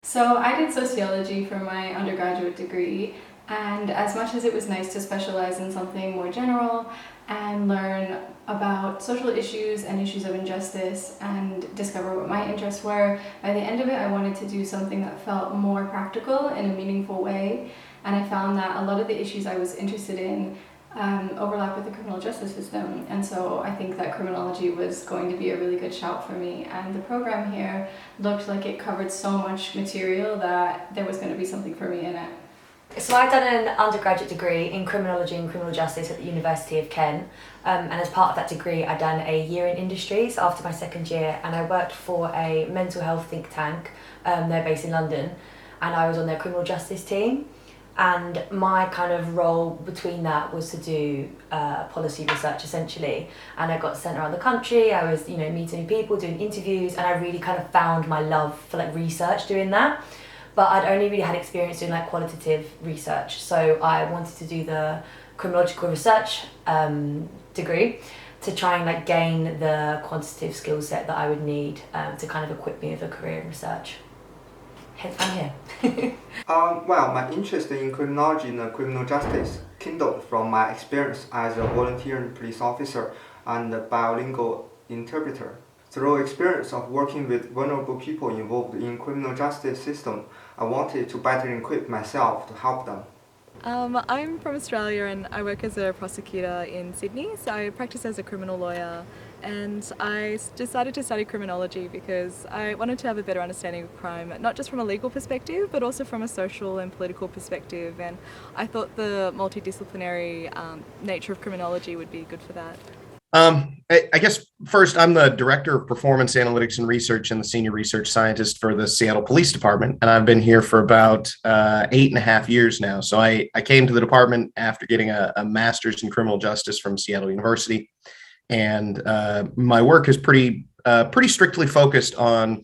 So I did sociology for my undergraduate degree, and as much as it was nice to specialize in something more general and learn about social issues and issues of injustice and discover what my interests were, by the end of it I wanted to do something that felt more practical in a meaningful way, and I found that a lot of the issues I was interested in overlap with the criminal justice system, and so I think that criminology was going to be a really good shout for me, and the program here looked like it covered so much material that there was going to be something for me in it. So I've done an undergraduate degree in criminology and criminal justice at the University of Kent, and as part of that degree I'd done a year in industries after my second year, and I worked for a mental health think tank. They're based in London, and I was on their criminal justice team. And my kind of role between that was to do policy research essentially. And I got sent around the country. I was, meeting new people, doing interviews, and I really kind of found my love for research doing that. But I'd only really had experience doing qualitative research. So I wanted to do the criminological research degree to try and gain the quantitative skill set that I would need to kind of equip me with a career in research. Hence I'm here. Well, my interest in criminology and criminal justice kindled from my experience as a volunteering police officer and a bilingual interpreter. Through experience of working with vulnerable people involved in criminal justice system, I wanted to better equip myself to help them. I'm from Australia and I work as a prosecutor in Sydney, so I practice as a criminal lawyer, and I decided to study criminology because I wanted to have a better understanding of crime, not just from a legal perspective but also from a social and political perspective, and I thought the multidisciplinary nature of criminology would be good for that. I guess first, I'm the director of performance analytics and research and the senior research scientist for the Seattle Police Department, and I've been here for about 8.5 years now. So I came to the department after getting a master's in criminal justice from Seattle University, and my work is pretty strictly focused on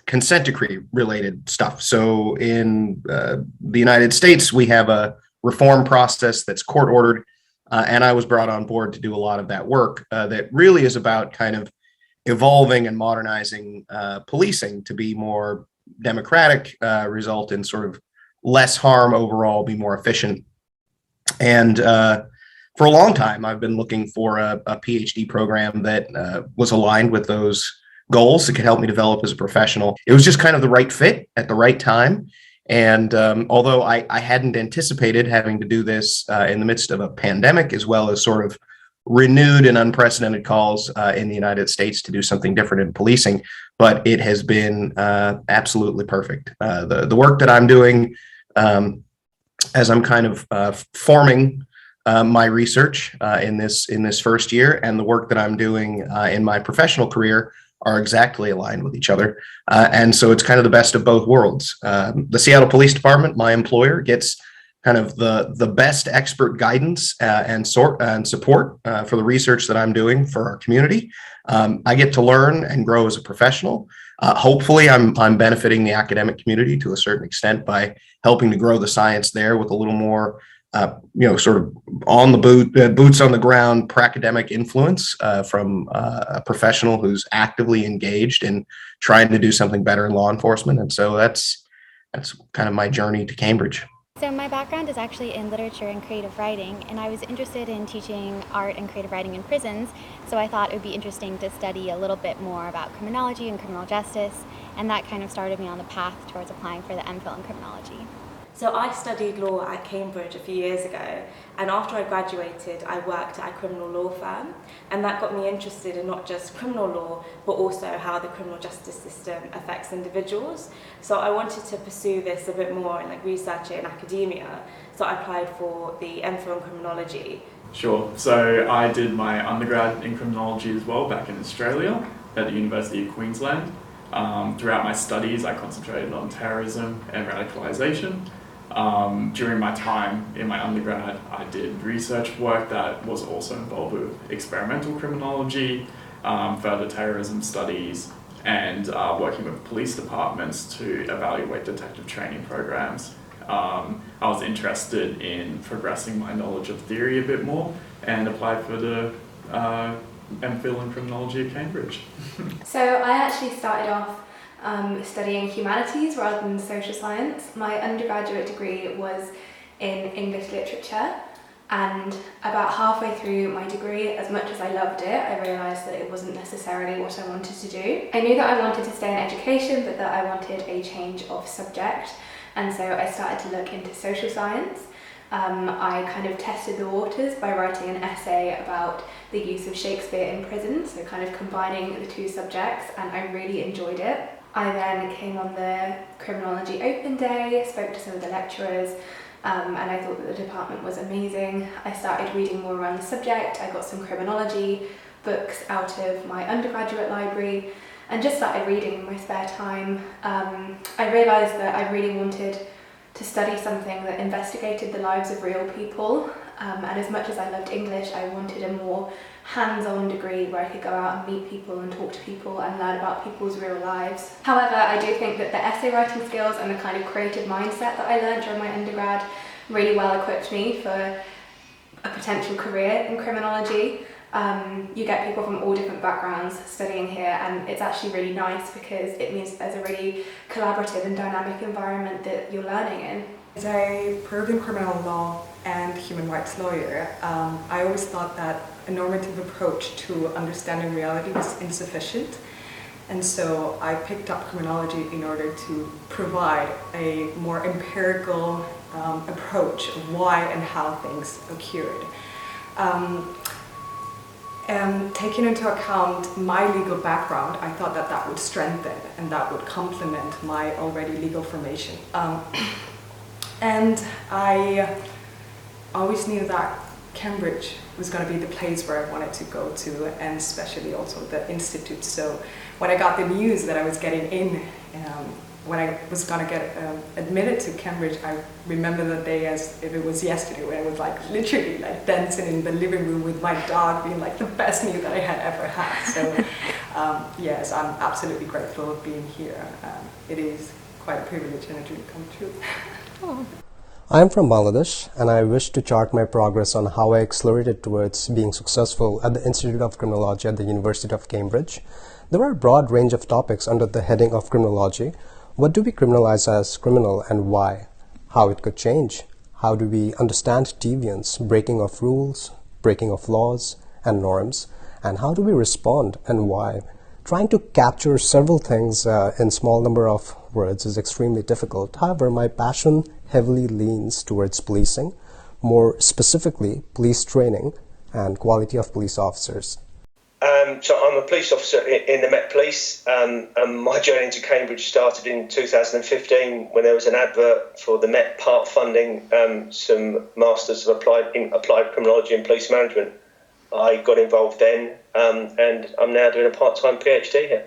consent decree related stuff. So in the United States, we have a reform process that's court ordered. And I was brought on board to do a lot of that work that really is about kind of evolving and modernizing policing to be more democratic, result in sort of less harm overall, be more efficient. And for a long time, I've been looking for a PhD program that was aligned with those goals that could help me develop as a professional. It was just kind of the right fit at the right time. And although I hadn't anticipated having to do this in the midst of a pandemic, as well as sort of renewed and unprecedented calls in the United States to do something different in policing, but it has been absolutely perfect. The work that I'm doing as I'm kind of forming my research in this first year, and the work that I'm doing in my professional career are exactly aligned with each other. And so it's kind of the best of both worlds. The Seattle Police Department, my employer, gets kind of the best expert guidance and support for the research that I'm doing for our community. I get to learn and grow as a professional. Hopefully I'm benefiting the academic community to a certain extent by helping to grow the science there with a little more sort of on the boots on the ground, academic influence from a professional who's actively engaged in trying to do something better in law enforcement. And so that's kind of my journey to Cambridge. So my background is actually in literature and creative writing, and I was interested in teaching art and creative writing in prisons, so I thought it would be interesting to study a little bit more about criminology and criminal justice, and that kind of started me on the path towards applying for the MPHIL in criminology. So I studied law at Cambridge a few years ago, and after I graduated I worked at a criminal law firm, and that got me interested in not just criminal law but also how the criminal justice system affects individuals. So I wanted to pursue this a bit more and research it in academia, so I applied for the MPHIL in criminology. Sure, so I did my undergrad in criminology as well back in Australia at the University of Queensland. Throughout my studies I concentrated on terrorism and radicalisation. During my time in my undergrad, I did research work that was also involved with experimental criminology, further terrorism studies, and working with police departments to evaluate detective training programs. I was interested in progressing my knowledge of theory a bit more and applied for the MPHIL in criminology at Cambridge. So I actually started off studying humanities rather than social science. My undergraduate degree was in English literature, and about halfway through my degree, as much as I loved it, I realised that it wasn't necessarily what I wanted to do. I knew that I wanted to stay in education, but that I wanted a change of subject, and so I started to look into social science. I kind of tested the waters by writing an essay about the use of Shakespeare in prison, so kind of combining the two subjects, and I really enjoyed it. I then came on the Criminology Open Day, spoke to some of the lecturers, and I thought that the department was amazing. I started reading more around the subject. I got some criminology books out of my undergraduate library and just started reading in my spare time. I realised that I really wanted to study something that investigated the lives of real people, and as much as I loved English, I wanted a more hands-on degree where I could go out and meet people and talk to people and learn about people's real lives. However, I do think that the essay writing skills and the kind of creative mindset that I learned during my undergrad really well equipped me for a potential career in criminology. You get people from all different backgrounds studying here, and it's actually really nice because it means there's a really collaborative and dynamic environment that you're learning in. As a proven criminal law and human rights lawyer, I always thought that a normative approach to understanding reality was insufficient, and so I picked up criminology in order to provide a more empirical approach of why and how things occurred. And taking into account my legal background, I thought that that would strengthen and that would complement my already legal formation. And I always knew that Cambridge was going to be the place where I wanted to go to, and especially also the institute. So when I got the news that I was getting in, when I was going to get admitted to Cambridge, I remember the day as if it was yesterday, when I was like literally like dancing in the living room with my dog, being like the best news that I had ever had. So yes, I'm absolutely grateful of being here. It is quite a privilege and a dream come true. I am from Bangladesh, and I wish to chart my progress on how I accelerated towards being successful at the Institute of Criminology at the University of Cambridge. There are a broad range of topics under the heading of criminology. What do we criminalize as criminal and why? How it could change? How do we understand deviance, breaking of rules, breaking of laws and norms? And how do we respond and why? Trying to capture several things in small number of words is extremely difficult. However, my passion heavily leans towards policing, more specifically police training and quality of police officers. So I'm a police officer in the Met Police, and my journey to Cambridge started in 2015 when there was an advert for the Met part funding some Masters of Applied Criminology and Police Management. I got involved then, and I'm now doing a part-time PhD here.